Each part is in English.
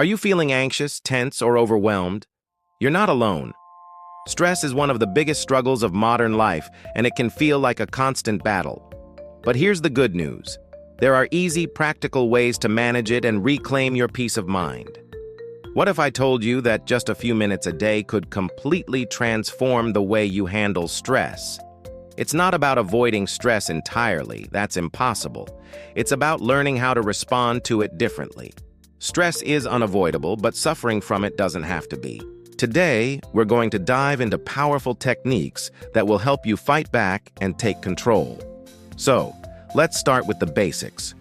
Are you feeling anxious, tense, or overwhelmed? You're not alone. Stress is one of the biggest struggles of modern life, and it can feel like a constant battle. But here's the good news. There are easy, practical ways to manage it and reclaim your peace of mind. What if I told you that just a few minutes a day could completely transform the way you handle stress? It's not about avoiding stress entirely, that's impossible. It's about learning how to respond to it differently. Stress is unavoidable, but suffering from it doesn't have to be. Today, we're going to dive into powerful techniques that will help you fight back and take control. So, let's start with the basics.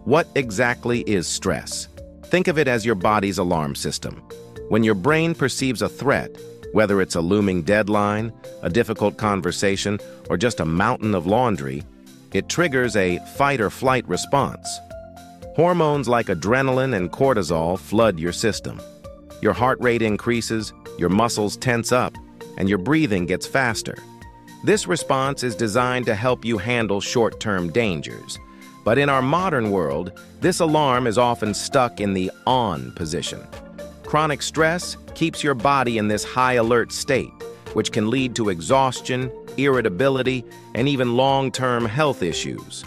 What exactly is stress? Think of it as your body's alarm system. When your brain perceives a threat, whether it's a looming deadline, a difficult conversation, or just a mountain of laundry, it triggers a fight-or-flight response. Hormones like adrenaline and cortisol flood your system. Your heart rate increases, your muscles tense up, and your breathing gets faster. This response is designed to help you handle short-term dangers. But in our modern world, this alarm is often stuck in the on position. Chronic stress keeps your body in this high-alert state, which can lead to exhaustion, irritability, and even long-term health issues.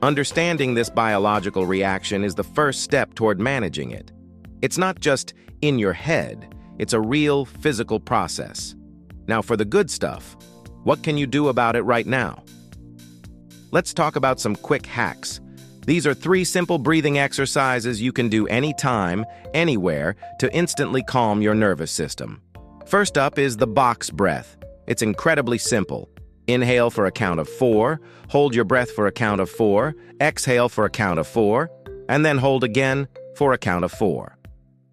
Understanding this biological reaction is the first step toward managing it. It's not just in your head, it's a real physical process. Now for the good stuff, what can you do about it right now? Let's talk about some quick hacks. These are 3 simple breathing exercises you can do anytime, anywhere, to instantly calm your nervous system. First up is the box breath. It's incredibly simple. Inhale for a count of 4, hold your breath for a count of 4, exhale for a count of 4, and then hold again for a count of 4.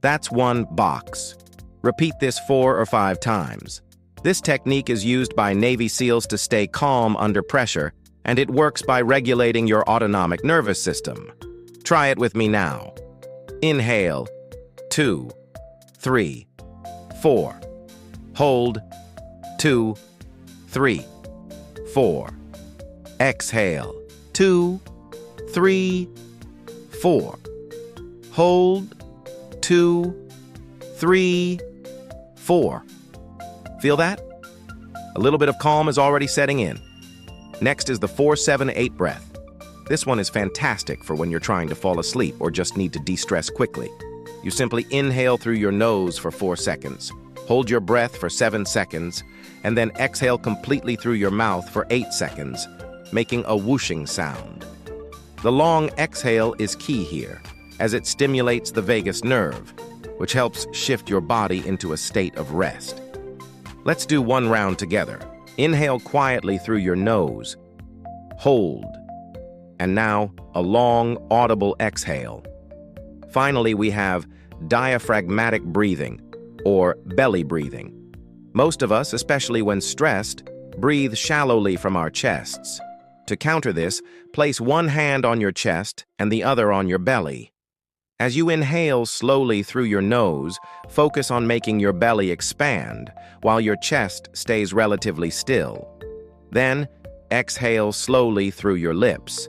That's 1 box. Repeat this 4 or 5 times. This technique is used by Navy SEALs to stay calm under pressure, and it works by regulating your autonomic nervous system. Try it with me now. Inhale, 2, 3, 4. Hold, 2, 3, 4. Exhale, 2, 3, 4. Hold, 2, 3, 4. Feel that? A little bit of calm is already setting in. Next is the 4-7-8 breath. This one is fantastic for when you're trying to fall asleep or just need to de-stress quickly. You simply inhale through your nose for 4 seconds, hold your breath for 7 seconds, and then exhale completely through your mouth for 8 seconds, making a whooshing sound. The long exhale is key here, as it stimulates the vagus nerve, which helps shift your body into a state of rest. Let's do one round together. Inhale quietly through your nose. Hold. And now, a long, audible exhale. Finally, we have diaphragmatic breathing, or belly breathing. Most of us, especially when stressed, breathe shallowly from our chests. To counter this, place one hand on your chest and the other on your belly. As you inhale slowly through your nose, focus on making your belly expand, while your chest stays relatively still. Then, exhale slowly through your lips.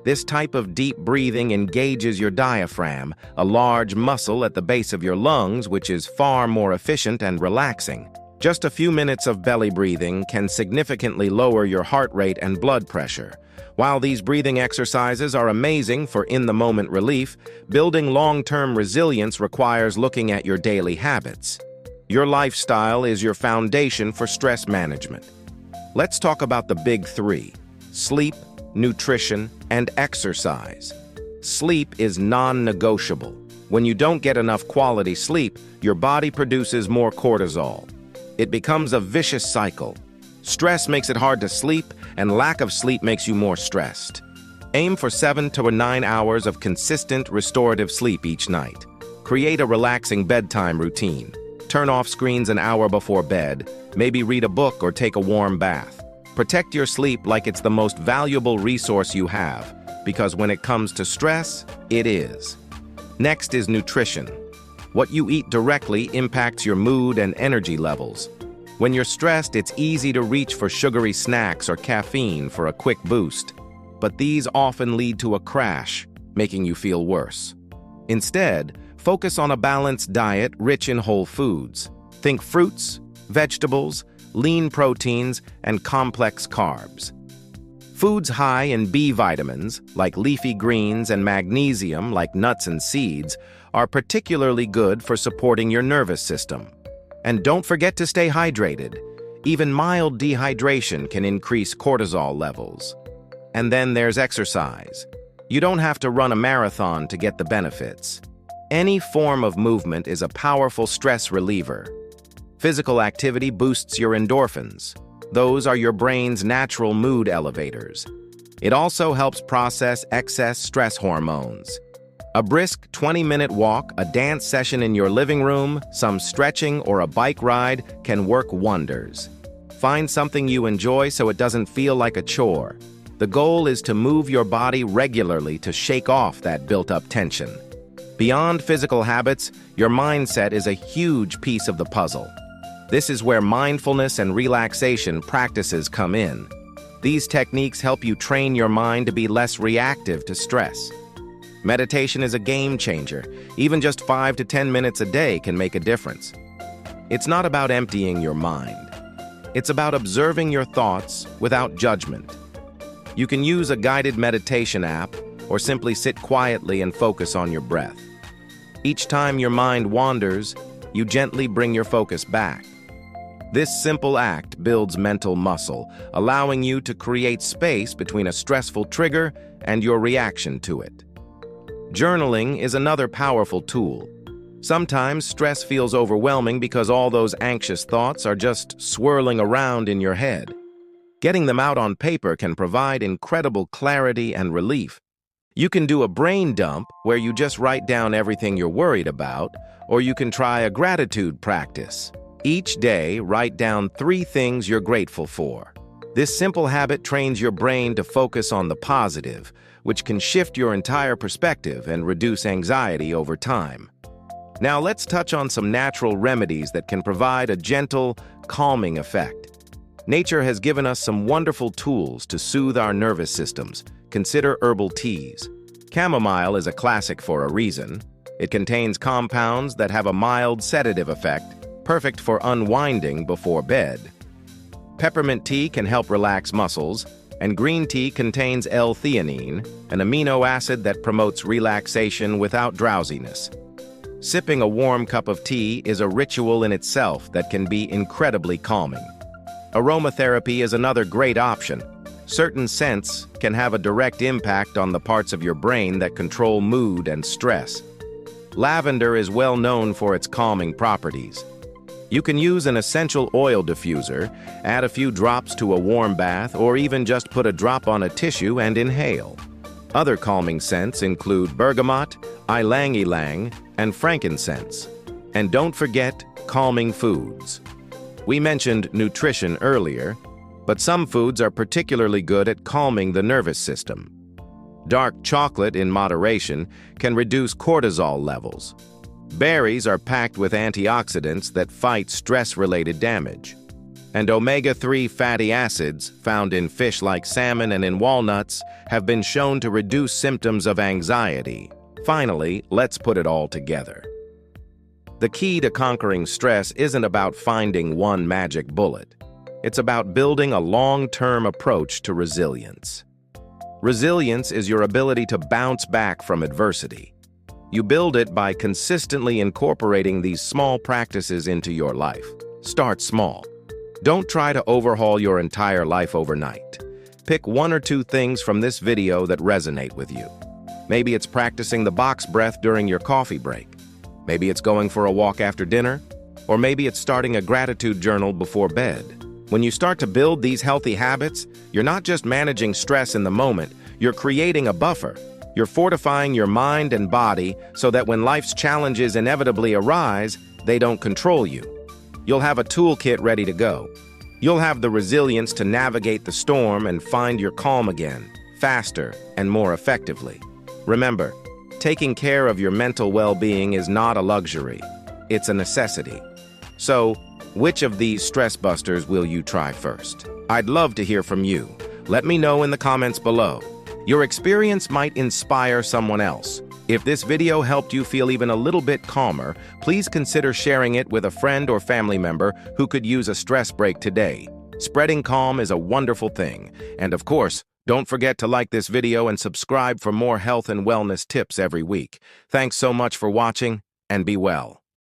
This type of deep breathing engages your diaphragm, a large muscle at the base of your lungs, which is far more efficient and relaxing. Just a few minutes of belly breathing can significantly lower your heart rate and blood pressure. While these breathing exercises are amazing for in-the-moment relief, building long-term resilience requires looking at your daily habits. Your lifestyle is your foundation for stress management. Let's talk about the big 3: sleep, nutrition, and exercise. Sleep is non-negotiable. When you don't get enough quality sleep, your body produces more cortisol. It becomes a vicious cycle. Stress makes it hard to sleep, and lack of sleep makes you more stressed. Aim for 7 to 9 hours of consistent, restorative sleep each night. Create a relaxing bedtime routine. Turn off screens an hour before bed, maybe read a book or take a warm bath. Protect your sleep like it's the most valuable resource you have, because when it comes to stress, it is. Next is nutrition. What you eat directly impacts your mood and energy levels. When you're stressed, it's easy to reach for sugary snacks or caffeine for a quick boost. But these often lead to a crash, making you feel worse. Instead, Focus on a balanced diet rich in whole foods. Think fruits, vegetables, lean proteins, and complex carbs. Foods high in B vitamins, like leafy greens, and magnesium, like nuts and seeds, are particularly good for supporting your nervous system. And don't forget to stay hydrated. Even mild dehydration can increase cortisol levels. And then there's exercise. You don't have to run a marathon to get the benefits. Any form of movement is a powerful stress reliever. Physical activity boosts your endorphins. Those are your brain's natural mood elevators. It also helps process excess stress hormones. A brisk 20-minute walk, a dance session in your living room, some stretching, or a bike ride can work wonders. Find something you enjoy so it doesn't feel like a chore. The goal is to move your body regularly to shake off that built-up tension. Beyond physical habits, your mindset is a huge piece of the puzzle. This is where mindfulness and relaxation practices come in. These techniques help you train your mind to be less reactive to stress. Meditation is a game changer. Even just 5 to 10 minutes a day can make a difference. It's not about emptying your mind. It's about observing your thoughts without judgment. You can use a guided meditation app or simply sit quietly and focus on your breath. Each time your mind wanders, you gently bring your focus back. This simple act builds mental muscle, allowing you to create space between a stressful trigger and your reaction to it. Journaling is another powerful tool. Sometimes stress feels overwhelming because all those anxious thoughts are just swirling around in your head. Getting them out on paper can provide incredible clarity and relief. You can do a brain dump where you just write down everything you're worried about, or you can try a gratitude practice. Each day, write down 3 things you're grateful for. This simple habit trains your brain to focus on the positive, which can shift your entire perspective and reduce anxiety over time. Now let's touch on some natural remedies that can provide a gentle, calming effect. Nature has given us some wonderful tools to soothe our nervous systems. Consider herbal teas. Chamomile is a classic for a reason. It contains compounds that have a mild sedative effect, perfect for unwinding before bed. Peppermint tea can help relax muscles, and green tea contains L-theanine, an amino acid that promotes relaxation without drowsiness. Sipping a warm cup of tea is a ritual in itself that can be incredibly calming. Aromatherapy is another great option. Certain scents can have a direct impact on the parts of your brain that control mood and stress. Lavender is well known for its calming properties. You can use an essential oil diffuser, add a few drops to a warm bath, or even just put a drop on a tissue and inhale. Other calming scents include bergamot, ylang-ylang, and frankincense. And don't forget calming foods. We mentioned nutrition earlier, but some foods are particularly good at calming the nervous system. Dark chocolate in moderation can reduce cortisol levels. Berries are packed with antioxidants that fight stress-related damage. And omega-3 fatty acids, found in fish like salmon and in walnuts, have been shown to reduce symptoms of anxiety. Finally, let's put it all together. The key to conquering stress isn't about finding one magic bullet. It's about building a long-term approach to resilience. Resilience is your ability to bounce back from adversity. You build it by consistently incorporating these small practices into your life. Start small. Don't try to overhaul your entire life overnight. Pick 1 or 2 things from this video that resonate with you. Maybe it's practicing the box breath during your coffee break. Maybe it's going for a walk after dinner. Or maybe it's starting a gratitude journal before bed. When you start to build these healthy habits, you're not just managing stress in the moment, you're creating a buffer. You're fortifying your mind and body so that when life's challenges inevitably arise, they don't control you. You'll have a toolkit ready to go. You'll have the resilience to navigate the storm and find your calm again, faster and more effectively. Remember, taking care of your mental well-being is not a luxury. It's a necessity. So, which of these stress busters will you try first? I'd love to hear from you. Let me know in the comments below. Your experience might inspire someone else. If this video helped you feel even a little bit calmer, please consider sharing it with a friend or family member who could use a stress break today. Spreading calm is a wonderful thing. And of course, don't forget to like this video and subscribe for more health and wellness tips every week. Thanks so much for watching, and be well.